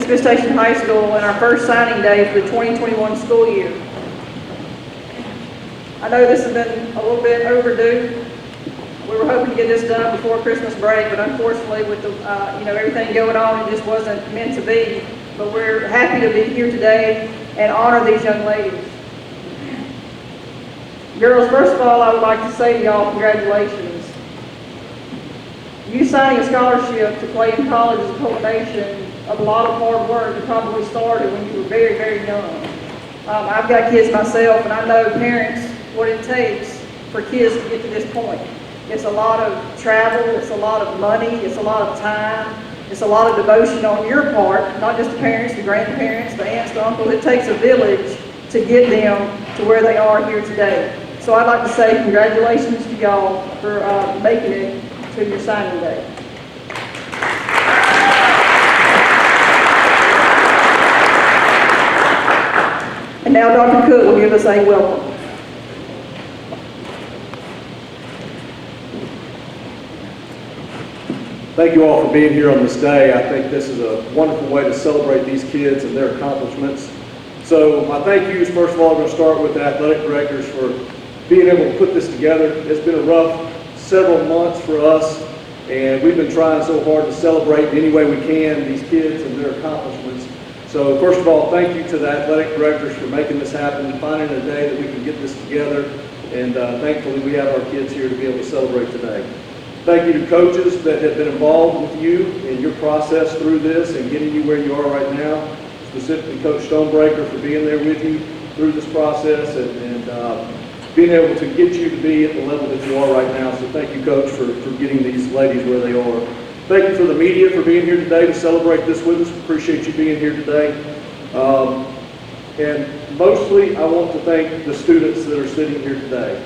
Smith Station High School and our first signing day for the 2021 school year. I know this has been a little bit overdue. We were hoping to get this done before Christmas break, but unfortunately with the, everything going on, it just wasn't meant to be. But we're happy to be here today and honor these young ladies. Girls, first of all, I would like to say to y'all, congratulations. You signing a scholarship to play in college is a culmination of a lot of hard work that probably started when you were very, very young. I've got kids myself, and I know parents what it takes for kids to get to this point. It's a lot of travel, it's a lot of money, it's a lot of time, it's a lot of devotion on your part, not just the parents, the grandparents, the aunts, the uncles. It takes a village to get them to where they are here today. So I'd like to say congratulations to y'all for making it to your signing day. And now Dr. Cook will give us a welcome. Thank you all for being here on this day. I think this is a wonderful way to celebrate these kids and their accomplishments. So my thank yous, first of all, are going to start with the athletic directors for being able to put this together. It's been a rough several months for us, and we've been trying so hard to celebrate any way we can these kids and their accomplishments. So first of all, thank you to the athletic directors for making this happen, finding a day that we can get this together, and thankfully we have our kids here to be able to celebrate today. Thank you to coaches that have been involved with you in your process through this and getting you where you are right now, specifically Coach Stonebreaker for being there with you through this process and being able to get you to be at the level that you are right now. So thank you, Coach, for getting these ladies where they are. Thank you for the media for being here today to celebrate this with us. Appreciate you being here today. And mostly, I want to thank the students that are sitting here today.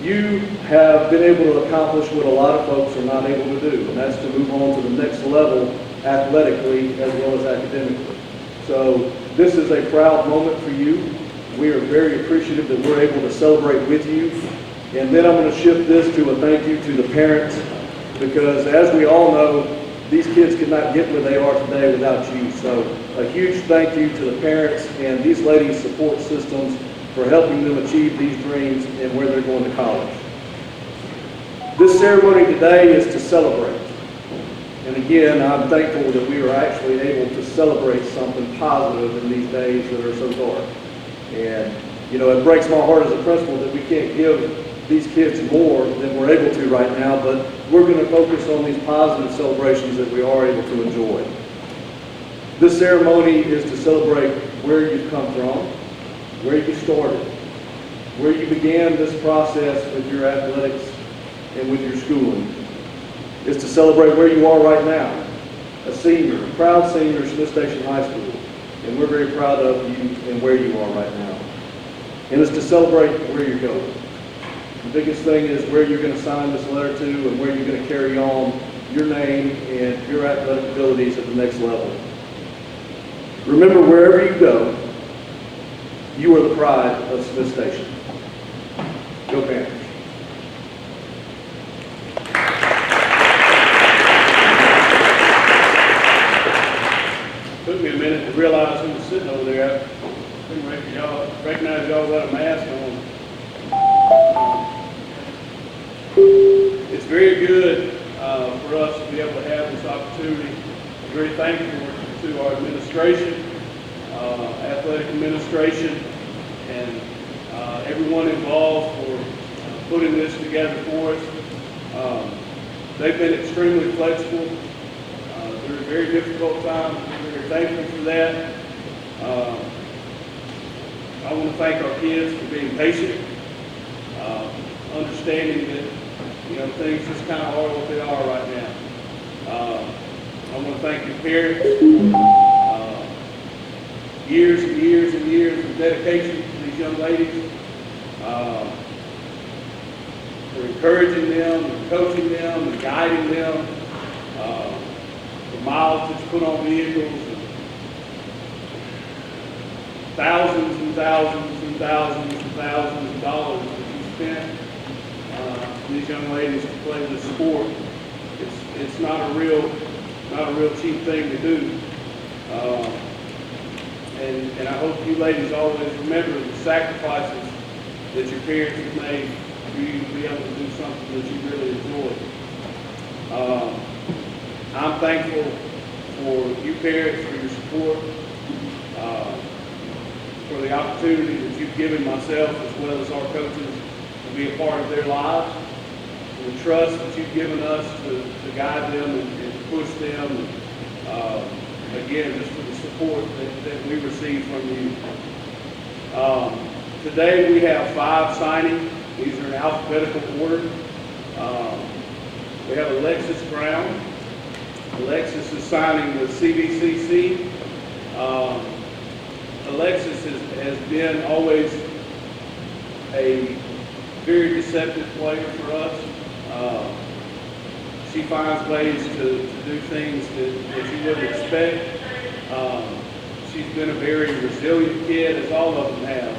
You have been able to accomplish what a lot of folks are not able to do, and that's to move on to the next level athletically as well as academically. So this is a proud moment for you. We are very appreciative that we're able to celebrate with you. And then I'm going to shift this to a thank you to the parents, because as we all know, these kids could not get where they are today without you. So a huge thank you to the parents and these ladies' support systems for helping them achieve these dreams and where they're going to college. This ceremony today is to celebrate. And again, I'm thankful that we are actually able to celebrate something positive in these days that are so dark. And, it breaks my heart as a principal that we can't give these kids more than we're able to right now, but we're going to focus on these positive celebrations that we are able to enjoy. This ceremony is to celebrate where you've come from, where you started, where you began this process with your athletics and with your schooling. It's to celebrate where you are right now, a senior, a proud senior at Smith Station High School, and we're very proud of you and where you are right now. And it's to celebrate where you're going. The biggest thing is where you're going to sign this letter to and where you're going to carry on your name and your athletic abilities at the next level. Remember, wherever you go, you are the pride of Smith Station. Go Panthers. Took me a minute to realize who was sitting over there. I couldn't recognize y'all without a mask on. It's very good for us to be able to have this opportunity. I'm very thankful to our administration, athletic administration, and everyone involved for putting this together for us. They've been extremely flexible through a very difficult time. We're very thankful for that. I want to thank our kids for being patient, understanding that things just kind of are what they are right now. I want to thank your parents. Years and years and years of dedication to these young ladies, for encouraging them, and coaching them, and guiding them, the miles that you put on vehicles, and thousands and thousands and thousands and thousands of dollars that you spent these young ladies to play this sport. It's not a real cheap thing to do. and I hope you ladies always remember the sacrifices that your parents have made for you to be able to do something that you really enjoy. I'm thankful for you parents, for your support, for the opportunity that you've given myself as well as our coaches to be a part of their lives, for the trust that you've given us to guide them and to push them, and again, just for the support that we receive from you. Today we have 5 signing. These are in alphabetical order. We have Alexis Brown. Alexis is signing with CVCC. Alexis has been always a very deceptive player for us. She finds ways to do things that you wouldn't expect. She's been a very resilient kid, as all of them have,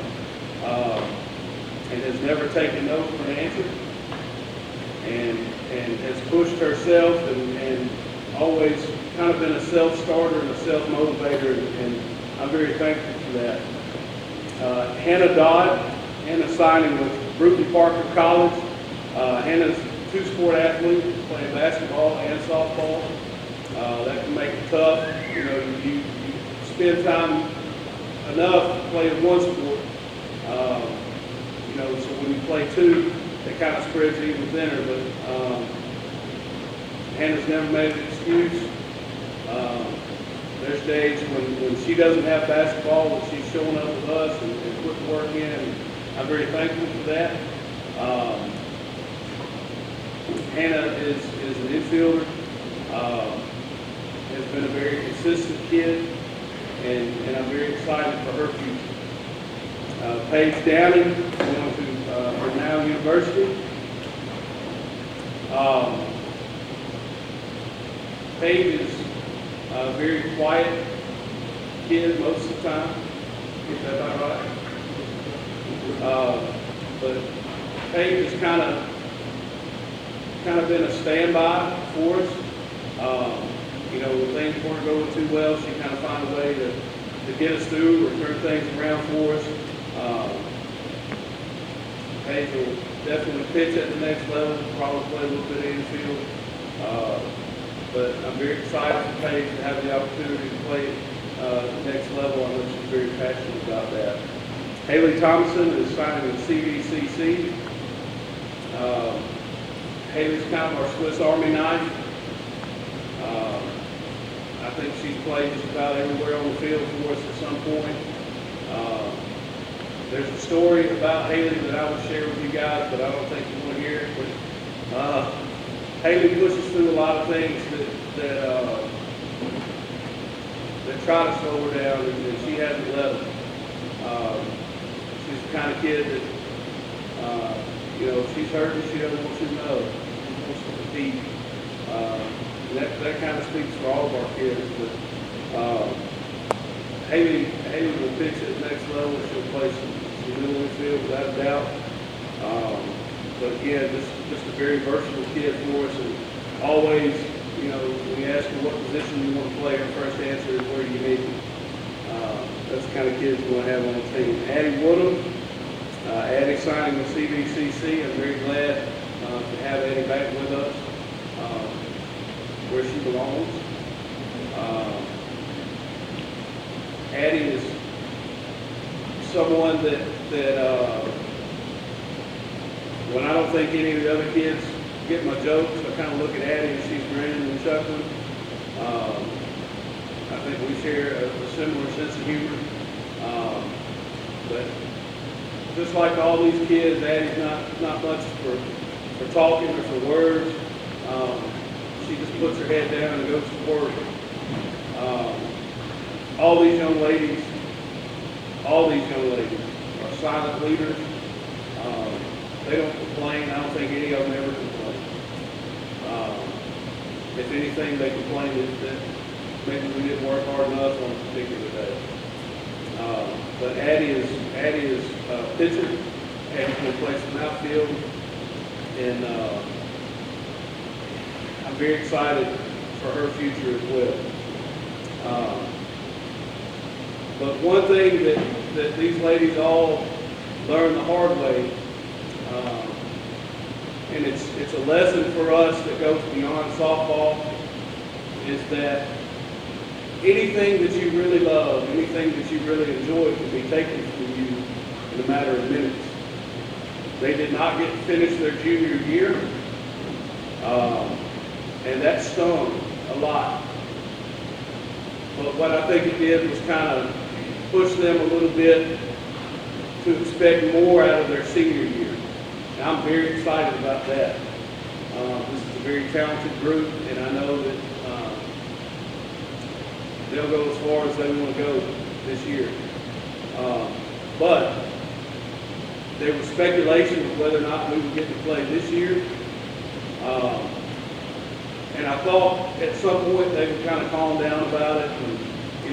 and has never taken no for an answer, and has pushed herself and always kind of been a self-starter and a self-motivator, and I'm very thankful for that. Hannah Dodd. Hannah's signing with Brooklyn Parker College. Hannah's a 2-sport athlete, playing basketball and softball. That can make it tough. You know, you spend time enough playing one sport. You know, so when you play 2, it kind of spreads even thinner. But Hannah's never made an excuse. There's days when she doesn't have basketball, but she's showing up with us and putting work in, and I'm very thankful for that. Hannah is an infielder, has been a very consistent kid, and I'm very excited for her future. Paige Downing, going to Cornell University. Paige is a very quiet kid most of the time. Get that about right? But Paige has kind of been a standby for us. You know, when things weren't going too well, she kind of found a way to get us through or turn things around for us. Paige will definitely pitch at the next level, probably play a little bit of infield. But I'm very excited for Paige to have the opportunity to play at the next level. I know she's very passionate about that. Haley Thompson is signing with CVCC. Haley's kind of our Swiss Army knife. I think she's played just about everywhere on the field for us at some point. There's a story about Haley that I would share with you guys, but I don't think you want to hear it. But Haley pushes through a lot of things that try to slow her down, and she hasn't let them. She's the kind of kid that, you know, if she's hurting, she doesn't want you to know. She wants to compete. And that kind of speaks for all of our kids. But Haley will pitch at the next level. She'll play some middle infield without a doubt. But again, just a very versatile kid for us, and always, you know, when you ask her what position you want to play, her first answer is where do you need me. That's the kind of kids we want to have on the team. Addie Woodham. Addie signing with CVCC. I'm very glad to have Addie back with us, where she belongs. Addie is someone that when I don't think any of the other kids get my jokes, I kind of look at Addie and she's grinning and chuckling. I think we share a similar sense of humor. But just like all these kids, Addie's not much for talking or for words. She just puts her head down and goes to work. All these young ladies are silent leaders. They don't complain. I don't think any of them ever complain. If anything, they complain that maybe we didn't work hard enough on a particular day. But Addie is a pitcher. Addie's going to play some outfield, and I'm very excited for her future as well. But one thing that these ladies all learned the hard way, and it's a lesson for us that goes beyond softball, is that anything that you really love, anything that you really enjoy can be taken from you in a matter of minutes. They did not get to finish their junior year, and that stung a lot. But what I think it did was kind of push them a little bit to expect more out of their senior year. And I'm very excited about that. This is a very talented group, and I know that they'll go as far as they want to go this year. But there was speculation of whether or not we would get to play this year. And I thought at some point they would kind of calm down about it, and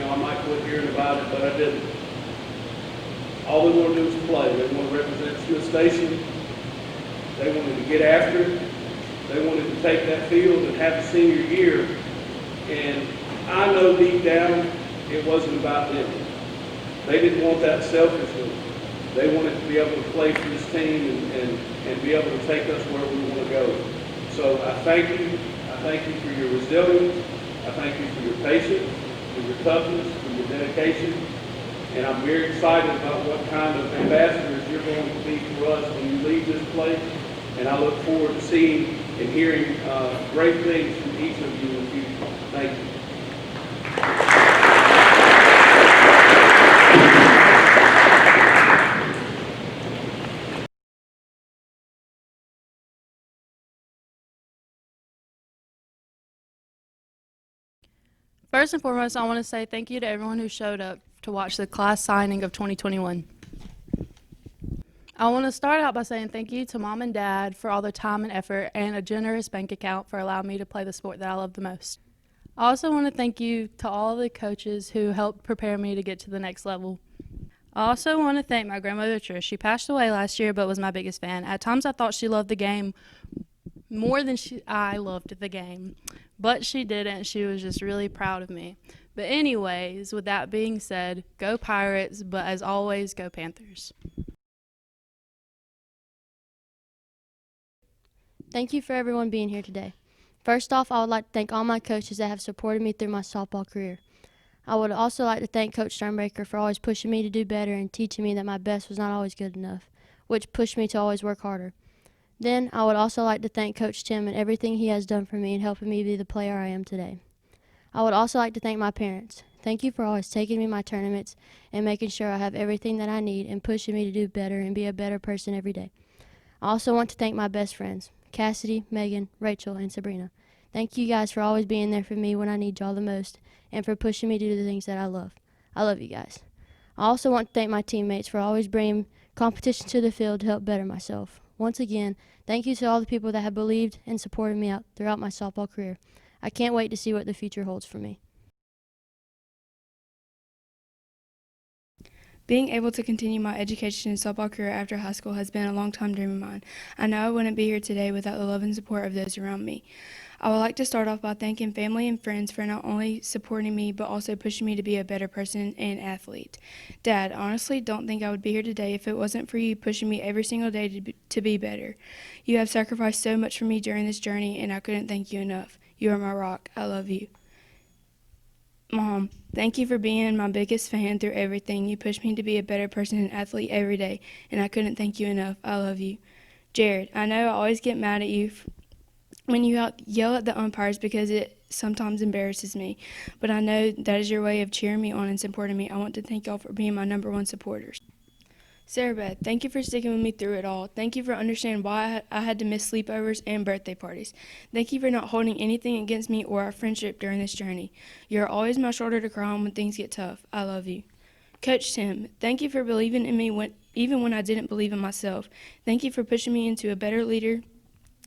I might quit hearing about it, but I didn't. All they want to do is play. They want to represent Smith Station. They wanted to get after it. They wanted to take that field and have a senior year. And I know deep down it wasn't about them. They didn't want that selfishly. They wanted to be able to play for this team and be able to take us where we want to go. So I thank you. I thank you for your resilience. I thank you for your patience, for your toughness, for your dedication. And I'm very excited about what kind of ambassadors you're going to be for us when you leave this place. And I look forward to seeing and hearing great things from each of you in the future. Thank you. First and foremost, I want to say thank you to everyone who showed up to watch the class signing of 2021. I want to start out by saying thank you to Mom and Dad for all their time and effort and a generous bank account for allowing me to play the sport that I love the most. I also want to thank you to all the coaches who helped prepare me to get to the next level. I also want to thank my grandmother Trish. She passed away last year but was my biggest fan. At times I thought she loved the game more than I loved the game, but she didn't. She was just really proud of me. But anyways, with that being said, go Pirates, but as always, go Panthers. Thank you for everyone being here today. First off, I would like to thank all my coaches that have supported me through my softball career. I would also like to thank Coach Sternbaker for always pushing me to do better and teaching me that my best was not always good enough, which pushed me to always work harder. Then, I would also like to thank Coach Tim and everything he has done for me and helping me be the player I am today. I would also like to thank my parents. Thank you for always taking me to my tournaments and making sure I have everything that I need and pushing me to do better and be a better person every day. I also want to thank my best friends, Cassidy, Megan, Rachel, and Sabrina. Thank you guys for always being there for me when I need y'all the most and for pushing me to do the things that I love. I love you guys. I also want to thank my teammates for always bringing competition to the field to help better myself. Once again, thank you to all the people that have believed and supported me out throughout my softball career. I can't wait to see what the future holds for me. Being able to continue my education and softball career after high school has been a long-time dream of mine. I know I wouldn't be here today without the love and support of those around me. I would like to start off by thanking family and friends for not only supporting me, but also pushing me to be a better person and athlete. Dad, I honestly don't think I would be here today if it wasn't for you pushing me every single day to be better. You have sacrificed so much for me during this journey, and I couldn't thank you enough. You are my rock. I love you. Mom, thank you for being my biggest fan through everything. You push me to be a better person and athlete every day, and I couldn't thank you enough. I love you. Jared, I know I always get mad at you when you yell at the umpires because it sometimes embarrasses me, but I know that is your way of cheering me on and supporting me. I want to thank y'all for being my #1 supporters. Sarah Beth, thank you for sticking with me through it all. Thank you for understanding why I had to miss sleepovers and birthday parties. Thank you for not holding anything against me or our friendship during this journey. You're always my shoulder to cry on when things get tough. I love you. Coach Tim, thank you for believing in me even when I didn't believe in myself. Thank you for pushing me into a better leader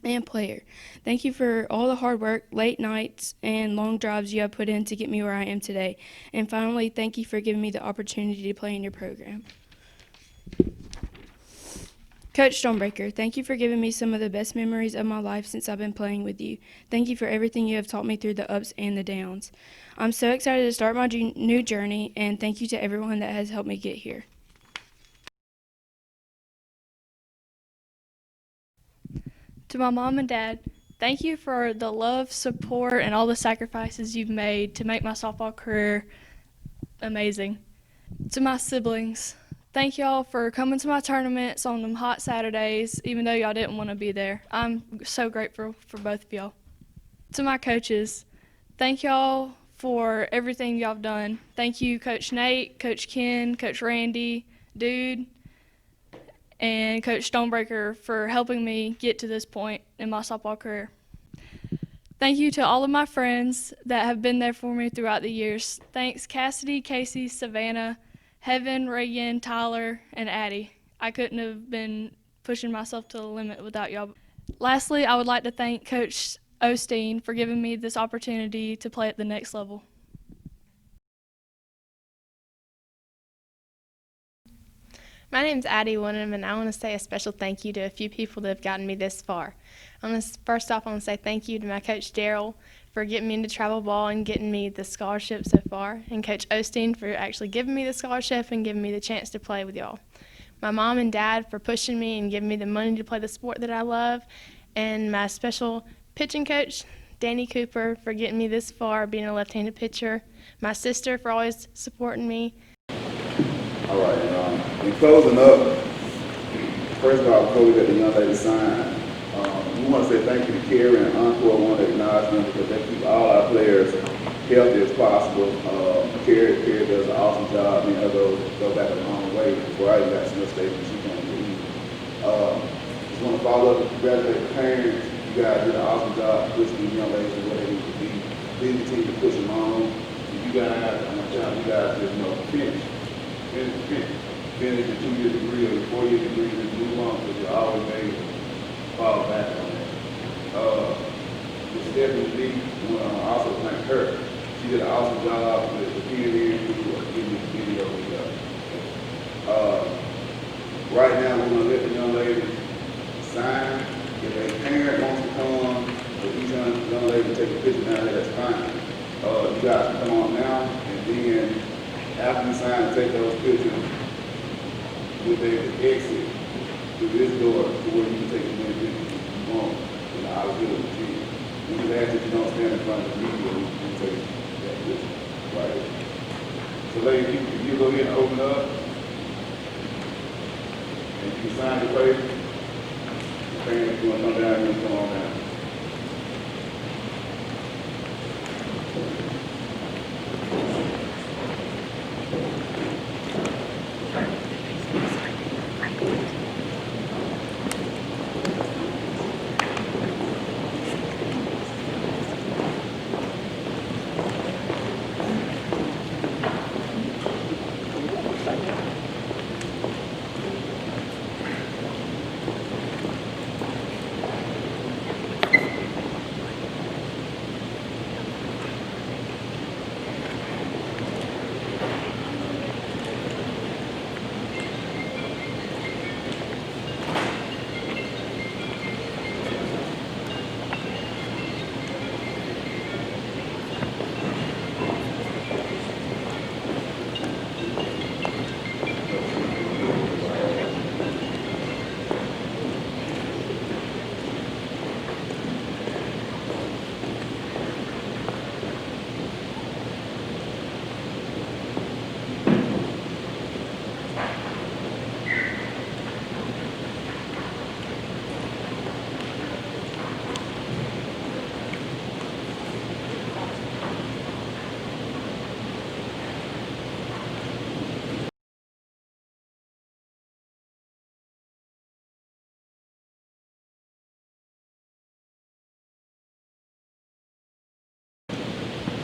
and player. Thank you for all the hard work, late nights, and long drives you have put in to get me where I am today. And finally, thank you for giving me the opportunity to play in your program. Coach Stonebreaker, thank you for giving me some of the best memories of my life since I've been playing with you. Thank you for everything you have taught me through the ups and the downs. I'm so excited to start my new journey, and thank you to everyone that has helped me get here. To my mom and dad, thank you for the love, support, and all the sacrifices you've made to make my softball career amazing. To my siblings, thank y'all for coming to my tournaments on them hot Saturdays, even though y'all didn't want to be there. I'm so grateful for both of y'all. To my coaches, thank y'all for everything y'all have done. Thank you, Coach Nate, Coach Ken, Coach Randy, Dude, and Coach Stonebreaker for helping me get to this point in my softball career. Thank you to all of my friends that have been there for me throughout the years. Thanks Cassidy, Casey, Savannah, Heaven, Reagan, Tyler, and Addie. I couldn't have been pushing myself to the limit without y'all. Lastly, I would like to thank Coach Osteen for giving me this opportunity to play at the next level. My name's Addie Winham, and I want to say a special thank you to a few people that have gotten me this far. First off, I want to say thank you to my coach Daryl for getting me into travel ball and getting me the scholarship so far, and Coach Osteen for actually giving me the scholarship and giving me the chance to play with y'all. My mom and dad for pushing me and giving me the money to play the sport that I love, and my special pitching coach, Danny Cooper, for getting me this far, being a left-handed pitcher. My sister for always supporting me. All right, in closing up, first of all, before we let the young lady sign, we want to say thank you to Carrie and Encore. I want to acknowledge them because they keep all our players healthy as possible. Carrie does an awesome job. I mean, go back a long way before I even got to the station. She can't leave. Just want to follow up and congratulate the parents. You guys did an awesome job pushing these young ladies to where they need to be. Please continue to push them on. And you guys, I'm telling you guys, just finish the 2-year degree or the 4-year degree and move on because you always made fall back on that. Ms. Stephanie Lee, I want to also thank her. She did an awesome job with the PNN who are getting this video together. Right now, we're going to let the young lady sign. If a parent wants to come, or each young lady take a picture down there, that's fine. You guys can come on now, and then after you sign and take those pictures, you'll be able to exit through this door to where you can take as many pictures as you want in the outfield of the team. We just ask that you don't stand in front of the media and take that picture right here. So ladies, if you go ahead and open up, and you can sign the paper, the parents, if you want to come down here, come on down.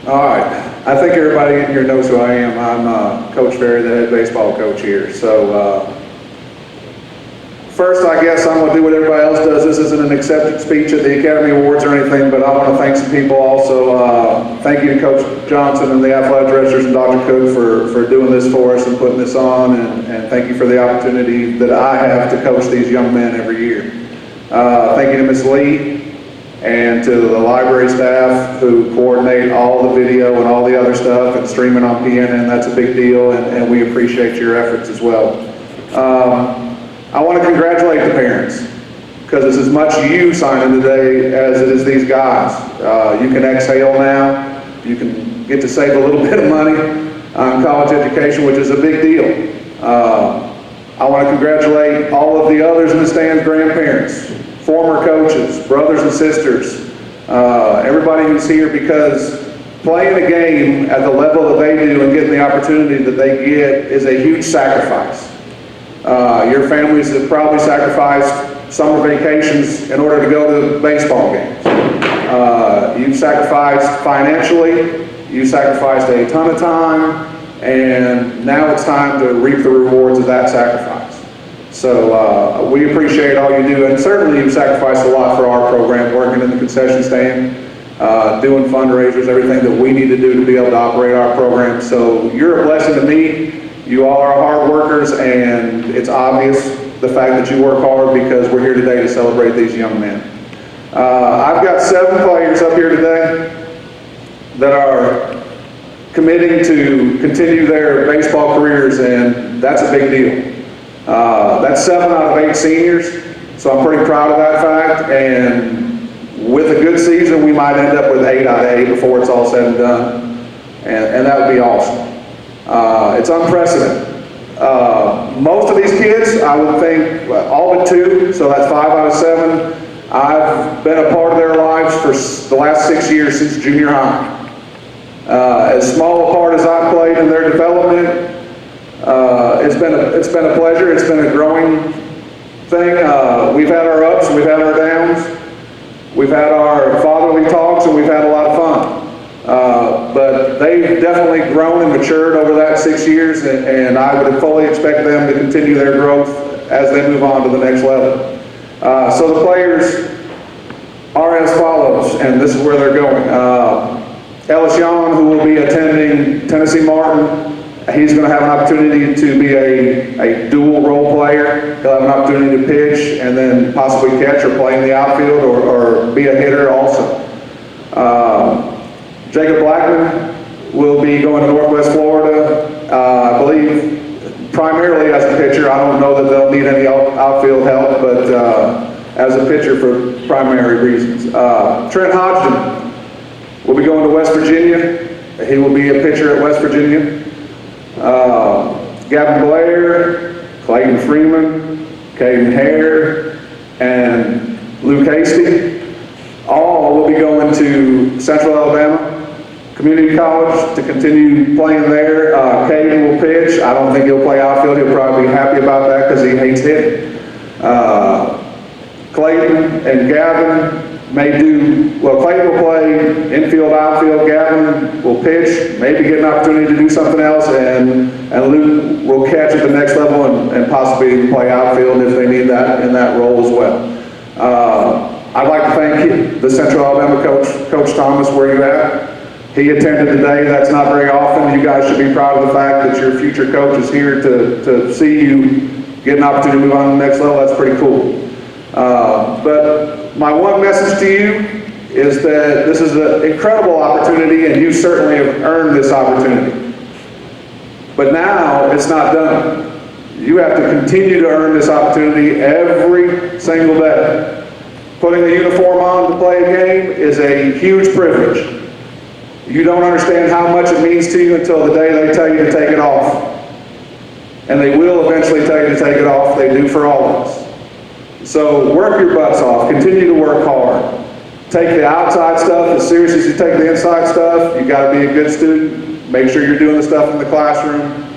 All right, I think everybody in here knows who I am. I'm Coach Ferry, the head baseball coach here. So First, I guess I'm going to do what everybody else does. This isn't an acceptance speech at the Academy Awards or anything, but I want to thank some people also. Thank you to Coach Johnson and the athletic directors and Dr. Cook for doing this for us and putting this on, and thank you for the opportunity that I have to coach these young men every year. Thank you to Ms. Lee and to the library staff who coordinate all the video and all the other stuff and streaming on PNN. That's a big deal, and we appreciate your efforts as well. I want to congratulate the parents, because it's as much you signing today as it is these guys. You can exhale now. You can get to save a little bit of money on college education, which is a big deal. I want to congratulate all of the others in the stands, grandparents, former coaches, brothers and sisters, everybody who's here, because playing a game at the level that they do and getting the opportunity that they get is a huge sacrifice. Your families have probably sacrificed summer vacations in order to go to baseball games. You've sacrificed financially, you sacrificed a ton of time, and now it's time to reap the rewards of that sacrifice. So we appreciate all you do, and certainly you've sacrificed a lot for our program, working in the concession stand, doing fundraisers, everything that we need to do to be able to operate our program. So you're a blessing to me. You all are hard workers, and it's obvious the fact that you work hard, because we're here today to celebrate these young men. I've got 7 players up here today that are committing to continue their baseball careers, and that's a big deal. That's 7 out of 8 seniors, so I'm pretty proud of that fact, and with a good season, we might end up with 8 out of 8 before it's all said and done, and that would be awesome. It's unprecedented. Most of these kids, I would think, all but 2, so that's 5 out of 7, I've been a part of their lives for the last 6 years since junior high. As small a part as I've played in their development, it's been a pleasure. It's been a growing thing. We've had our ups, we've had our downs, we've had our fatherly talks, and we've had a lot of fun. But they've definitely grown and matured over that 6 years, and I would fully expect them to continue their growth as they move on to the next level. So the players are as follows, and this is where they're going. Ellis Yon, who will be attending Tennessee Martin, he's going to have an opportunity to be a dual role player. He'll have an opportunity to pitch and then possibly catch or play in the outfield, or be a hitter also. Jacob Blackman will be going to Northwest Florida, I believe, primarily as a pitcher. I don't know that they'll need any outfield help, but as a pitcher for primary reasons. Trent Hodgson will be going to West Virginia. He will be a pitcher at West Virginia. Gavin Blair, Clayton Freeman, Caden Hare, and Luke Hasty, all will be going to Central Alabama Community College to continue playing there. Caden will pitch. I don't think he'll play outfield. He'll probably be happy about that because he hates hitting. Clayton and Gavin may do, well, Clayton will play infield, outfield. Gavin will pitch, maybe get an opportunity to do something else, and Luke will catch at the next level and possibly play outfield if they need that in that role as well. I'd like to thank the Central Alabama coach, Coach Thomas, where you at. He attended today. That's not very often. You guys should be proud of the fact that your future coach is here to see you get an opportunity to move on to the next level. That's pretty cool. But my one message to you is that this is an incredible opportunity, and you certainly have earned this opportunity. But now it's not done. You have to continue to earn this opportunity every single day. Putting the uniform on to play a game is a huge privilege. You don't understand how much it means to you until the day they tell you to take it off. And they will eventually tell you to take it off. They do for all of us. So work your butts off. Continue to work hard. Take the outside stuff as serious as you take the inside stuff. You got to be a good student. Make sure you're doing the stuff in the classroom.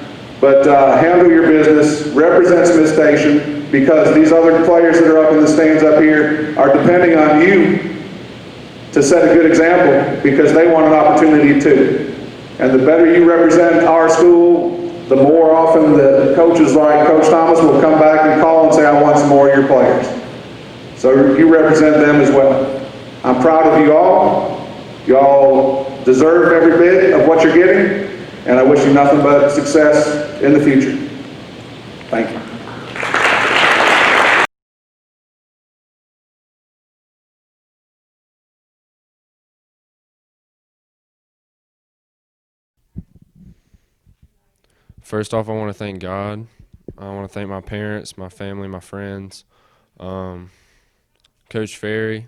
But handle your business. Represent Smith Station, because these other players that are up in the stands up here are depending on you to set a good example, because they want an opportunity too. And the better you represent our school, the more often that that coaches like Coach Thomas will come back and call and say, I want some more of your players. So you represent them as well. I'm proud of you all. You all deserve every bit of what you're getting, and I wish you nothing but success in the future. Thank you. First off, I want to thank God. I want to thank my parents, my family, my friends, Coach Ferry,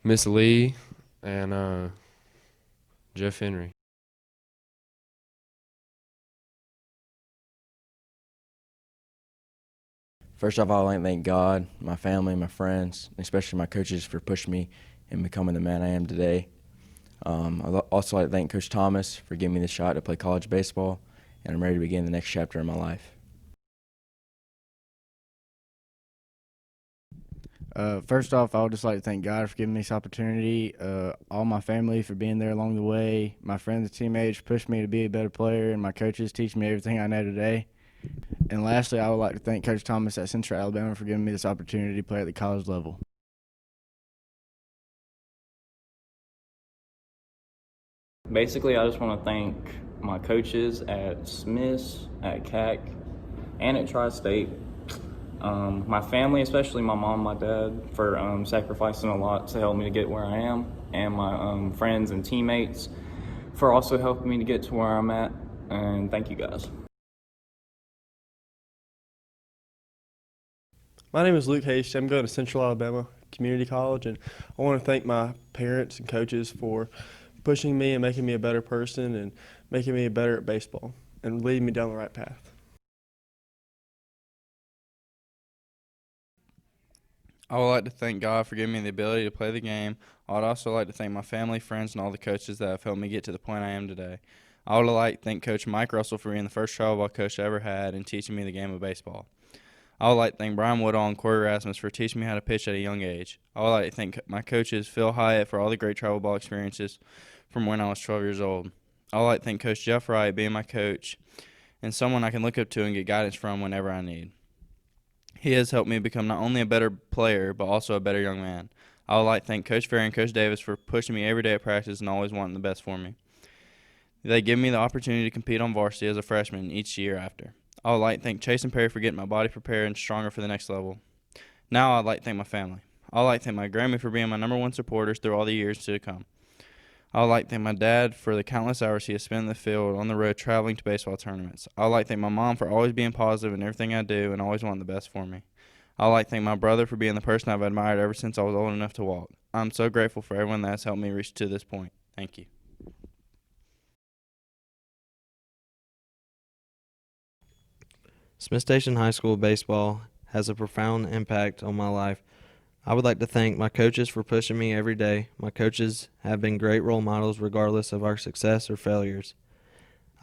Miss Lee, and Jeff Henry. First off, I would like to thank God, my family, my friends, especially my coaches for pushing me and becoming the man I am today. I'd also like to thank Coach Thomas for giving me the shot to play college baseball, and I'm ready to begin the next chapter in my life. First off, I would just like to thank God for giving me this opportunity, all my family for being there along the way, my friends and teammates pushed me to be a better player, and my coaches teach me everything I know today. And lastly, I would like to thank Coach Thomas at Central Alabama for giving me this opportunity to play at the college level. Basically, I just want to thank my coaches at Smiths, at CAC, and at Tri-State. My family, especially my mom, my dad, for sacrificing a lot to help me to get where I am, and my friends and teammates for also helping me to get to where I'm at. And thank you guys. My name is Luke Hastings. I'm going to Central Alabama Community College, and I want to thank my parents and coaches for pushing me and making me a better person and making me better at baseball and leading me down the right path. I would like to thank God for giving me the ability to play the game. I would also like to thank my family, friends, and all the coaches that have helped me get to the point I am today. I would like to thank Coach Mike Russell for being the first travel ball coach I ever had and teaching me the game of baseball. I would like to thank Brian Woodall and Corey Rasmus for teaching me how to pitch at a young age. I would like to thank my coaches, Phil Hyatt, for all the great travel ball experiences from when I was 12 years old. I would like to thank Coach Jeff Wright being my coach and someone I can look up to and get guidance from whenever I need. He has helped me become not only a better player, but also a better young man. I would like to thank Coach Ferry and Coach Davis for pushing me every day at practice and always wanting the best for me. They give me the opportunity to compete on varsity as a freshman each year after. I would like to thank Chase and Perry for getting my body prepared and stronger for the next level. Now I'd like to thank my family. I would like to thank my Grammy for being my #1 supporters through all the years to come. I would like to thank my dad for the countless hours he has spent in the field, on the road, traveling to baseball tournaments. I would like to thank my mom for always being positive in everything I do and always wanting the best for me. I would like to thank my brother for being the person I've admired ever since I was old enough to walk. I'm so grateful for everyone that has helped me reach to this point. Thank you. Smith Station High School baseball has a profound impact on my life. I would like to thank my coaches for pushing me every day. My coaches have been great role models regardless of our success or failures.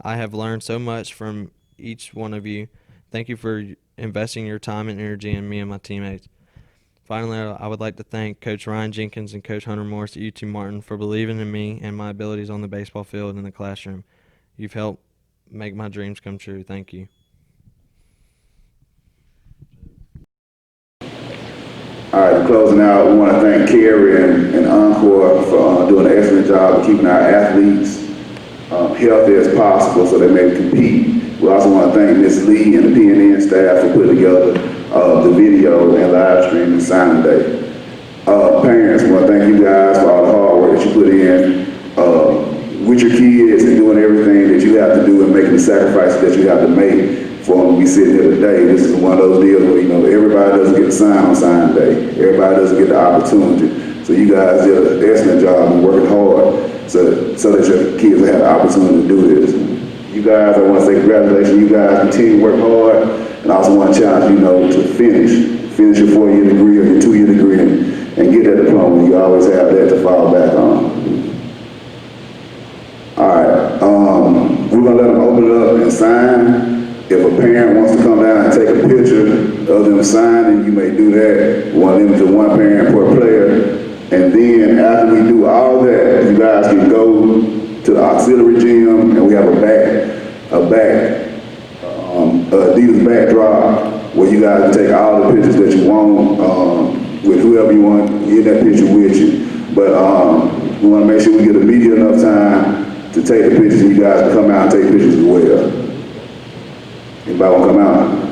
I have learned so much from each one of you. Thank you for investing your time and energy in me and my teammates. Finally, I would like to thank Coach Ryan Jenkins and Coach Hunter Morris at UT Martin for believing in me and my abilities on the baseball field and in the classroom. You've helped make my dreams come true. Thank you. All right, closing out, we want to thank Carrie and Encore for doing an excellent job of keeping our athletes healthy as possible so they may compete. We also want to thank Ms. Lee and the PNN staff for putting together the video and live stream and signing day. Parents, we want to thank you guys for all the hard work that you put in with your kids and doing everything that you have to do and making the sacrifices that you have to make for them to be sitting here today. This is one of those deals where, everybody doesn't get to sign on signing day. Everybody doesn't get the opportunity. So you guys did an excellent job and working hard so that your kids will have the opportunity to do this. You guys, I want to say congratulations. You guys continue to work hard, and I also want to challenge you, to finish your 4-year degree or your 2-year degree and get that diploma. You always have that to fall back on. All right, we're gonna let them open it up and sign. If a parent wants to come down and take a picture of them signing, you may do that. We want to limit to 1 parent per player. And then after we do all that, you guys can go to the auxiliary gym, and we have a back Adidas backdrop where you guys can take all the pictures that you want with whoever you want in that picture with you. But we want to make sure we get the media enough time to take the pictures, and you guys can come out and take pictures as well. Anybody want to come out?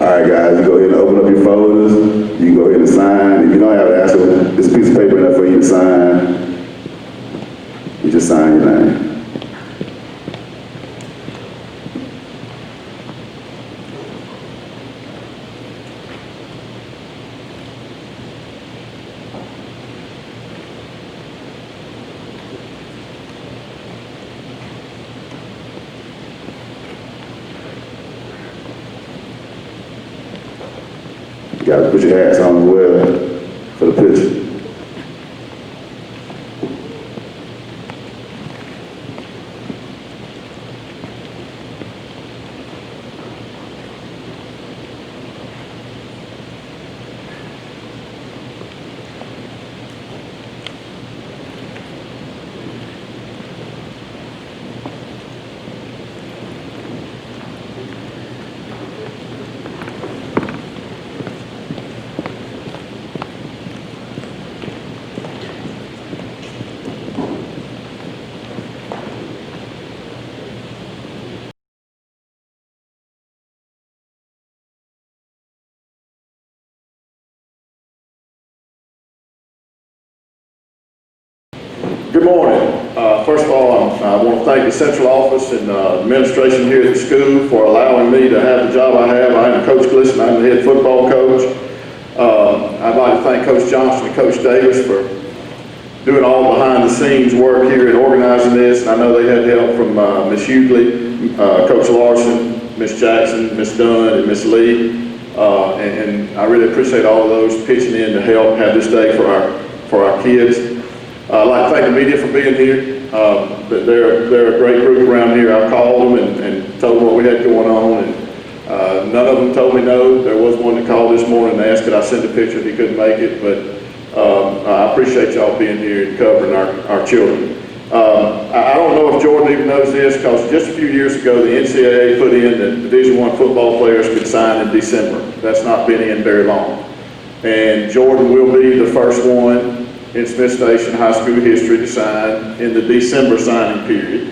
All right, guys, you go ahead and open up your folders. You can go ahead and sign. If you don't have an actual, this piece of paper enough for you to sign. You just sign your name. You gotta put your hats on as well for the picture. Good morning. First of all, I want to thank the central office and administration here at the school for allowing me to have the job I have. I am Coach Glisson. I'm the head football coach. I'd like to thank Coach Johnson and Coach Davis for doing all behind the scenes work here and organizing this. And I know they had help from Ms. Hughley, Coach Larson, Ms. Jackson, Ms. Dunn, and Ms. Lee. And I really appreciate all of those pitching in to help have this day for our kids. I'd like to thank the media for being here. They're a great group around here. I called them and told them what we had going on, and none of them told me no. There was one that called this morning and asked could I send a picture if he couldn't make it, but I appreciate y'all being here and covering our children. I don't know if Jordan even knows this, because just a few years ago the NCAA put in that Division I football players could sign in December. That's not been in very long. And Jordan will be the first one in Smith Station high school history to sign in the December signing period.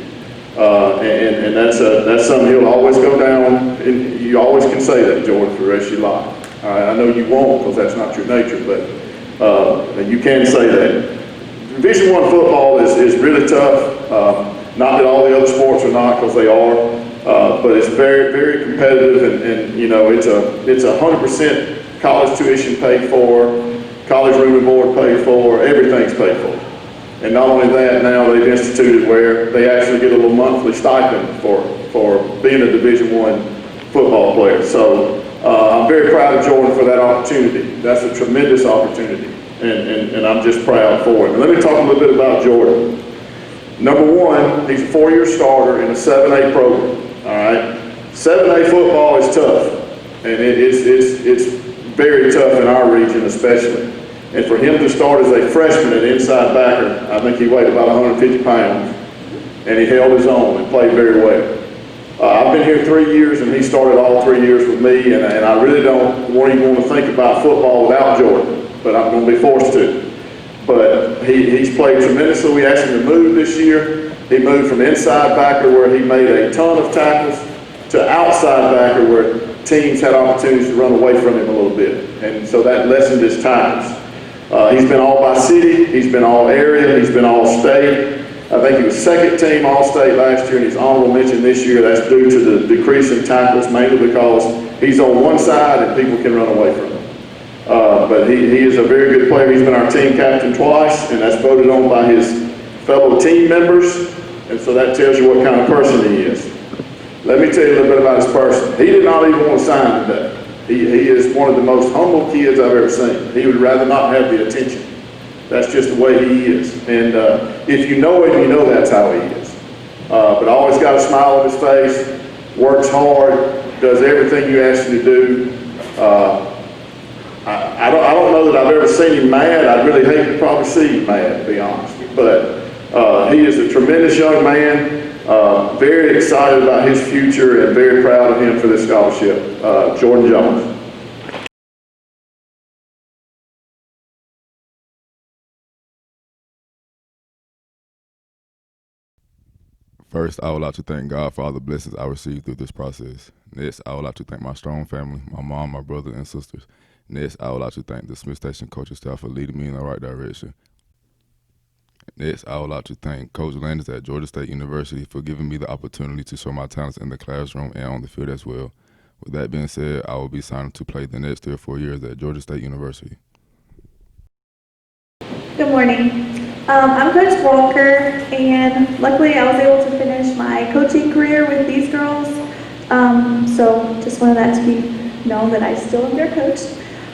And that's something he'll always go down, and you always can say that, Jordan, for the rest of your life. All right, I know you won't, because that's not your nature, but you can say that. Division I football is really tough. Not that all the other sports are not, because they are, but it's very, very competitive, and you know, it's a 100% college tuition paid for, college room and board paid for, everything's paid for. And not only that, now they've instituted where they actually get a little monthly stipend for being a Division I football player. So I'm very proud of Jordan for that opportunity. That's a tremendous opportunity, and I'm just proud for him. And let me talk a little bit about Jordan. Number one, he's a 4-year starter in a 7A program, all right? 7A football is tough, and it's very tough in our region especially. And for him to start as a freshman at inside backer, I think he weighed about 150 pounds, and he held his own and played very well. I've been here 3 years, and he started all 3 years with me, and I really don't even want to think about football without Jordan, but I'm going to be forced to. But he's played tremendously. We asked him to move this year. He moved from inside backer, where he made a ton of tackles, to outside backer, where teams had opportunities to run away from him a little bit. And so that lessened his tackles. He's been all by city, he's been all area, he's been all state. I think he was second team All-State last year, and he's honorable mention this year. That's due to the decrease in tackles, mainly because he's on one side and people can run away from him. But he is a very good player. He's been our team captain twice, and that's voted on by his fellow team members, and so that tells you what kind of person he is. Let me tell you a little bit about his person. He did not even want to sign today. He is one of the most humble kids I've ever seen. He would rather not have the attention. That's just the way he is. And if you know him, you know that's how he is. But always got a smile on his face, works hard, does everything you ask him to do. I don't know that I've ever seen him mad. I'd really hate to probably see him mad, to be honest. But he is a tremendous young man, very excited about his future and very proud of him for this scholarship. Jordan Jones. First, I would like to thank God for all the blessings I received through this process. Next, I would like to thank my strong family, my mom, my brother, and sisters. Next, I would like to thank the Smith Station coaching staff for leading me in the right direction. Next, I would like to thank Coach Landis at Georgia State University for giving me the opportunity to show my talents in the classroom and on the field as well. With that being said, I will be signed to play the next 3 or 4 years at Georgia State University. Good morning. I'm Coach Walker, and luckily I was able to finish my coaching career with these girls. So just wanted that to be known that I still am their coach.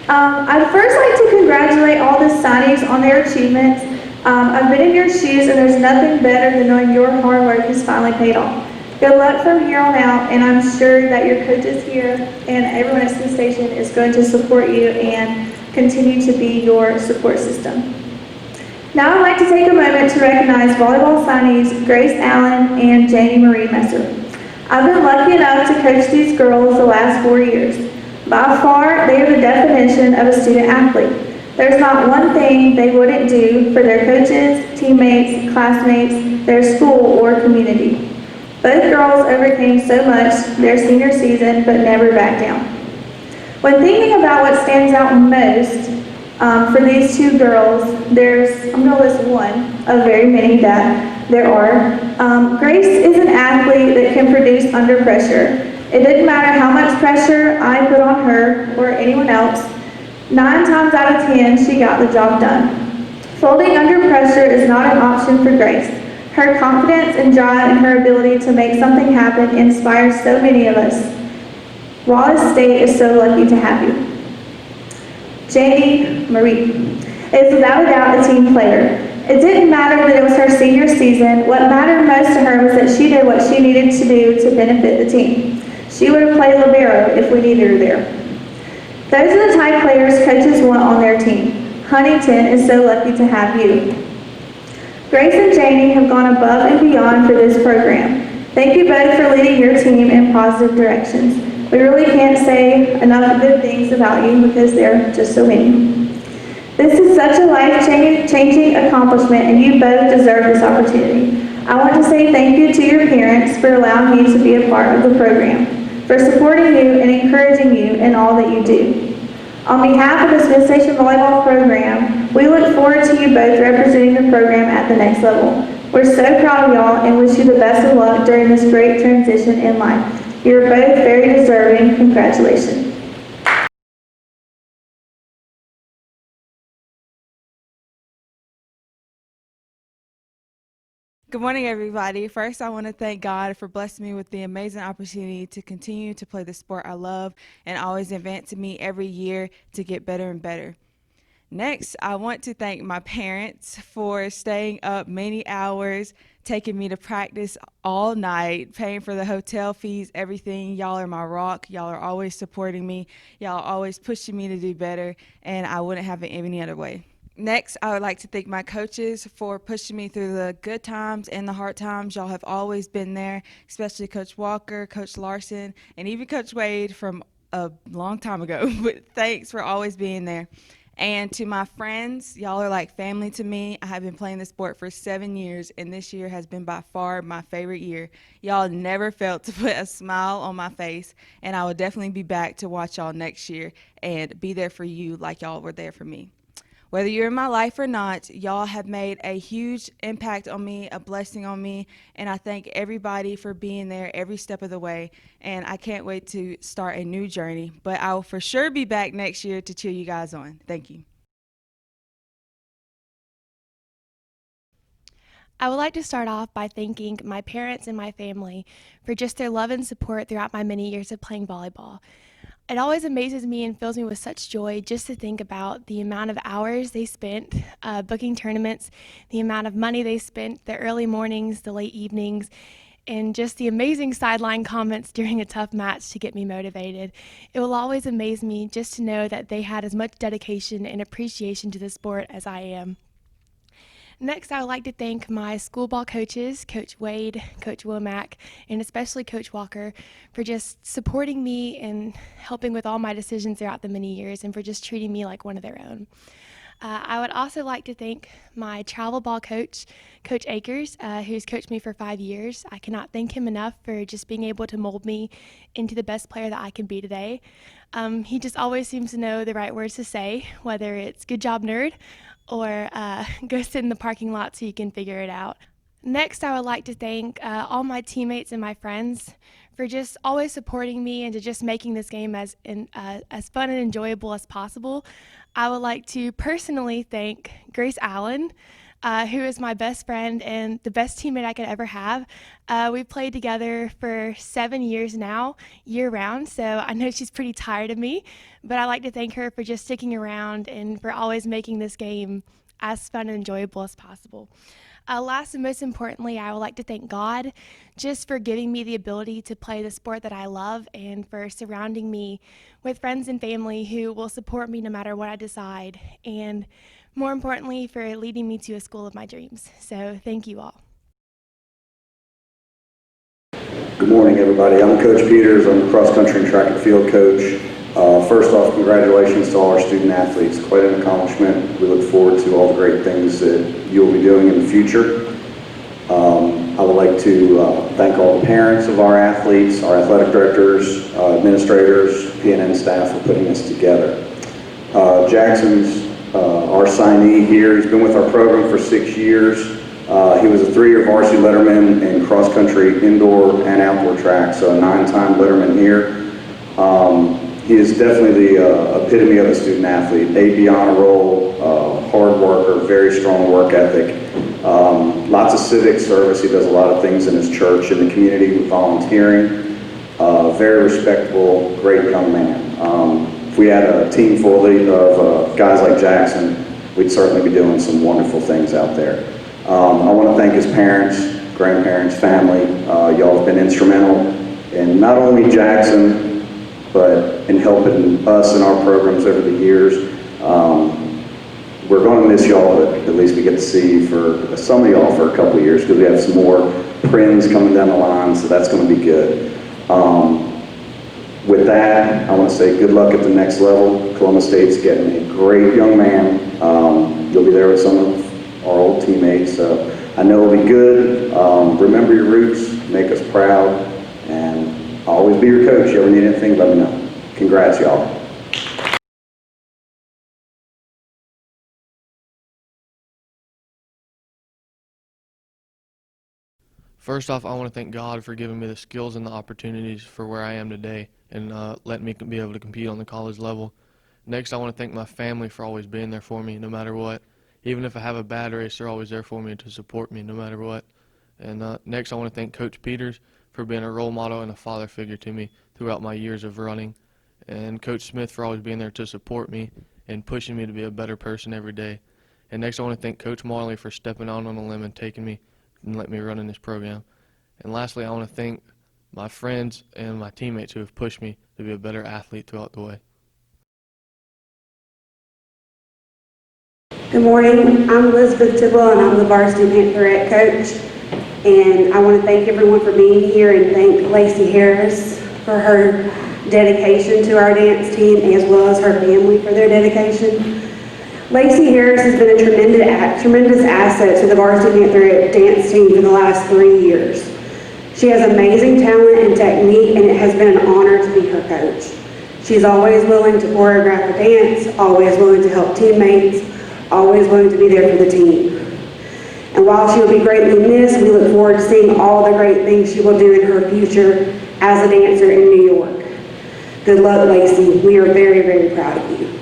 I'd first like to congratulate all the signees on their achievements. I've been in your shoes, and there's nothing better than knowing your hard work has finally paid off. Good luck from here on out, and I'm sure that your coaches here and everyone at Smith Station is going to support you and continue to be your support system. Now I'd like to take a moment to recognize volleyball signees Grace Allen and Janie Marie Messer. I've been lucky enough to coach these girls the last 4 years. By far, they are the definition of a student athlete. There's not one thing they wouldn't do for their coaches, teammates, classmates, their school, or community. Both girls overcame so much their senior season, but never backed down. When thinking about what stands out most for these two girls, I'm going to list one of very many that there are. Grace is an athlete that can produce under pressure. It didn't matter how much pressure I put on her or anyone else. 9 times out of 10, she got the job done. Folding under pressure is not an option for Grace. Her confidence and drive and her ability to make something happen inspires so many of us. Wallace State is so lucky to have you. Janie Marie is without a doubt a team player. It didn't matter that it was her senior season. What mattered most to her was that she did what she needed to do to benefit the team. She would have played libero if we needed her there. Those are the type players coaches want on their team. Huntington is so lucky to have you. Grace and Janie have gone above and beyond for this program. Thank you both for leading your team in positive directions. We really can't say enough good things about you because there are just so many. This is such a life-changing accomplishment, and you both deserve this opportunity. I want to say thank you to your parents for allowing me to be a part of the program, for supporting you and encouraging you in all that you do. On behalf of the Smith Station Volleyball program, we look forward to you both representing the program at the next level. We're so proud of y'all and wish you the best of luck during this great transition in life. You're both very deserving. Congratulations. Good morning, everybody. First, I want to thank God for blessing me with the amazing opportunity to continue to play the sport I love and always advancing me every year to get better and better. Next, I want to thank my parents for staying up many hours, taking me to practice all night, paying for the hotel fees, everything. Y'all are my rock. Y'all are always supporting me. Y'all are always pushing me to do better, and I wouldn't have it any other way. Next, I would like to thank my coaches for pushing me through the good times and the hard times. Y'all have always been there, especially Coach Walker, Coach Larson, and even Coach Wade from a long time ago. But thanks for always being there. And to my friends, y'all are like family to me. I have been playing the sport for 7 years, and this year has been by far my favorite year. Y'all never failed to put a smile on my face, and I will definitely be back to watch y'all next year and be there for you like y'all were there for me. Whether you're in my life or not, y'all have made a huge impact on me, a blessing on me, and I thank everybody for being there every step of the way, and I can't wait to start a new journey, but I will for sure be back next year to cheer you guys on. Thank you. I would like to start off by thanking my parents and my family for just their love and support throughout my many years of playing volleyball. It always amazes me and fills me with such joy just to think about the amount of hours they spent booking tournaments, the amount of money they spent, the early mornings, the late evenings, and just the amazing sideline comments during a tough match to get me motivated. It will always amaze me just to know that they had as much dedication and appreciation to the sport as I am. Next, I would like to thank my school ball coaches, Coach Wade, Coach Womack, and especially Coach Walker, for just supporting me and helping with all my decisions throughout the many years and for just treating me like one of their own. I would also like to thank my travel ball coach, Coach Akers, who's coached me for 5 years. I cannot thank him enough for just being able to mold me into the best player that I can be today. He just always seems to know the right words to say, whether it's good job, nerd, or go sit in the parking lot so you can figure it out. Next, I would like to thank all my teammates and my friends for just always supporting me and to just making this game as fun and enjoyable as possible. I would like to personally thank Grace Allen, who is my best friend and the best teammate I could ever have. We've played together for 7 years now, year-round, so I know she's pretty tired of me, but I'd like to thank her for just sticking around and for always making this game as fun and enjoyable as possible. Last and most importantly, I would like to thank God just for giving me the ability to play the sport that I love and for surrounding me with friends and family who will support me no matter what I decide, and more importantly, for leading me to a school of my dreams. So thank you all. Good morning, everybody. I'm Coach Peters. I'm the cross-country and track and field coach. First off, congratulations to all our student athletes. Quite an accomplishment. We look forward to all the great things that you'll be doing in the future. I would like to thank all the parents of our athletes, our athletic directors, administrators, PNN staff for putting this together. Jackson's our signee here. He's been with our program for 6 years. He was a 3-year varsity letterman in cross-country, indoor, and outdoor track, so a 9-time letterman here. He is definitely the epitome of a student athlete. AB honor roll, hard worker, very strong work ethic. Lots of civic service. He does a lot of things in his church, in the community, with volunteering. Very respectable, great young man. If we had a team full of guys like Jackson, we'd certainly be doing some wonderful things out there. I want to thank his parents, grandparents, family. Y'all have been instrumental in not only Jackson, but in helping us in our programs over the years. We're going to miss y'all, but at least we get to see for some of y'all for a couple of years, because we have some more friends coming down the line, so that's going to be good. With that, I want to say good luck at the next level. Columbus State's getting a great young man. You'll be there with some of our old teammates, so I know it'll be good. Remember your roots, make us proud, and I'll always be your coach. You ever need anything, let me know. Congrats, y'all. First off, I want to thank God for giving me the skills and the opportunities for where I am today and letting me be able to compete on the college level. Next, I want to thank my family for always being there for me no matter what. Even if I have a bad race, they're always there for me to support me no matter what. And next, I want to thank Coach Peters for being a role model and a father figure to me throughout my years of running. And Coach Smith for always being there to support me and pushing me to be a better person every day. And next, I want to thank Coach Marley for stepping out on a limb and taking me and let me run in this program. And lastly, I want to thank my friends and my teammates who have pushed me to be a better athlete throughout the way. Good morning. I'm Elizabeth Tidwell, and I'm the varsity Panther coach. And I want to thank everyone for being here and thank Lacey Harris for her dedication to our dance team, as well as her family for their dedication. Lacey Harris has been a tremendous asset to the varsity Panther dance team for the last 3 years. She has amazing talent and technique, and it has been an honor to be her coach. She's always willing to choreograph a dance, always willing to help teammates, always willing to be there for the team. And while she will be greatly missed, we look forward to seeing all the great things she will do in her future as a dancer in New York. Good luck, Lacey. We are very, very proud of you.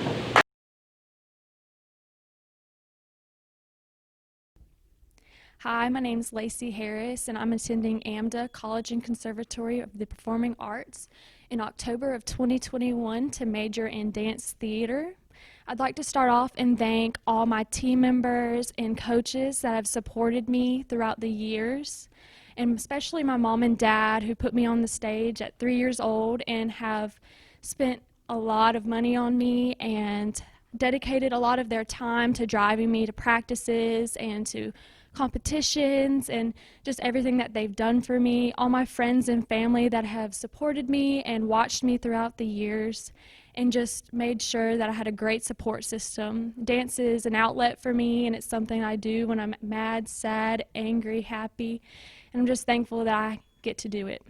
Hi, my name is Lacey Harris, and I'm attending AMDA College and Conservatory of the Performing Arts in October of 2021 to major in dance theater. I'd like to start off and thank all my team members and coaches that have supported me throughout the years. and especially my mom and dad who put me on the stage at 3 years old and have spent a lot of money on me and dedicated a lot of their time to driving me to practices and to competitions and just everything that they've done for me. All my friends and family that have supported me and watched me throughout the years and just made sure that I had a great support system. Dance is an outlet for me, and it's something I do when I'm mad, sad, angry, happy, and I'm just thankful that I get to do it.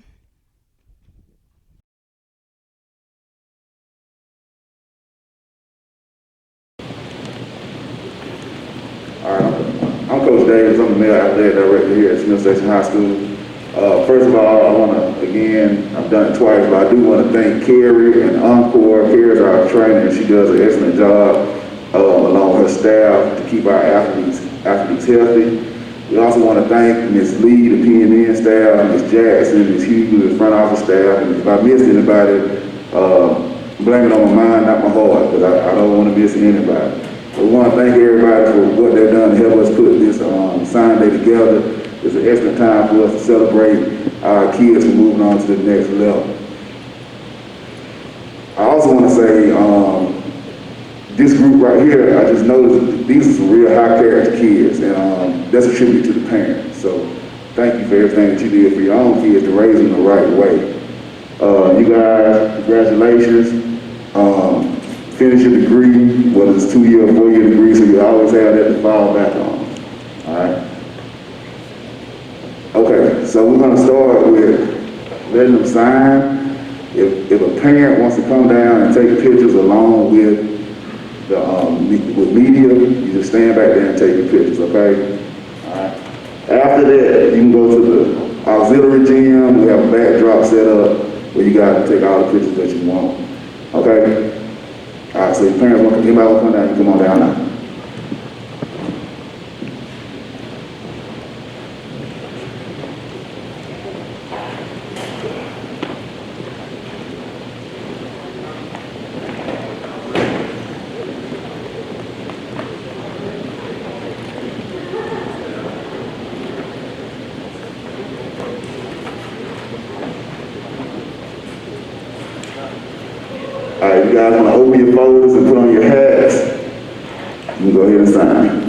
All right, I'm Coach Davis. I'm the male athletic director here at Smith Station High School. First of all, I want to, again, I've done it twice, but I do want to thank Carrie and Encore. Carrie's our trainer, and she does an excellent job along with her staff to keep our athletes healthy. We also want to thank Ms. Lee, the PNN staff, Ms. Jackson, Ms. Hughes, the front office staff, and if I missed anybody, blame it on my mind, not my heart, because I don't want to miss anybody. We want to thank everybody for what they've done to help us put this sign day together. It's an excellent time for us to celebrate our kids for moving on to the next level. I also want to say this group right here, I just noticed these are some real high character kids, and that's a tribute to the parents. So thank you for everything that you did for your own kids to raise them the right way. You guys, congratulations. Finish your degree, whether it's 2-year or 4-year degree, so you always have that to fall back on. All right. Okay, so we're going to start with letting them sign. If a parent wants to come down and take pictures along with the with media, you just stand back there and take your pictures. Okay. All right. After that, you can go to the auxiliary gym. We have a backdrop set up where you guys can take all the pictures that you want. Okay. All right, so your parents want to, anybody want to come down, you come on down now. All right, you guys want to open your folders and put on your hats. You can go ahead and sign.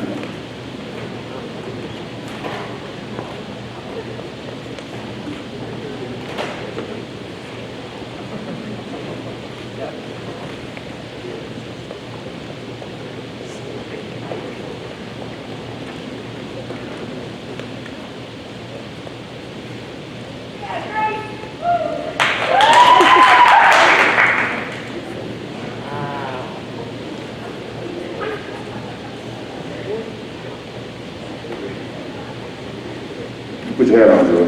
Put your hat on, Joe.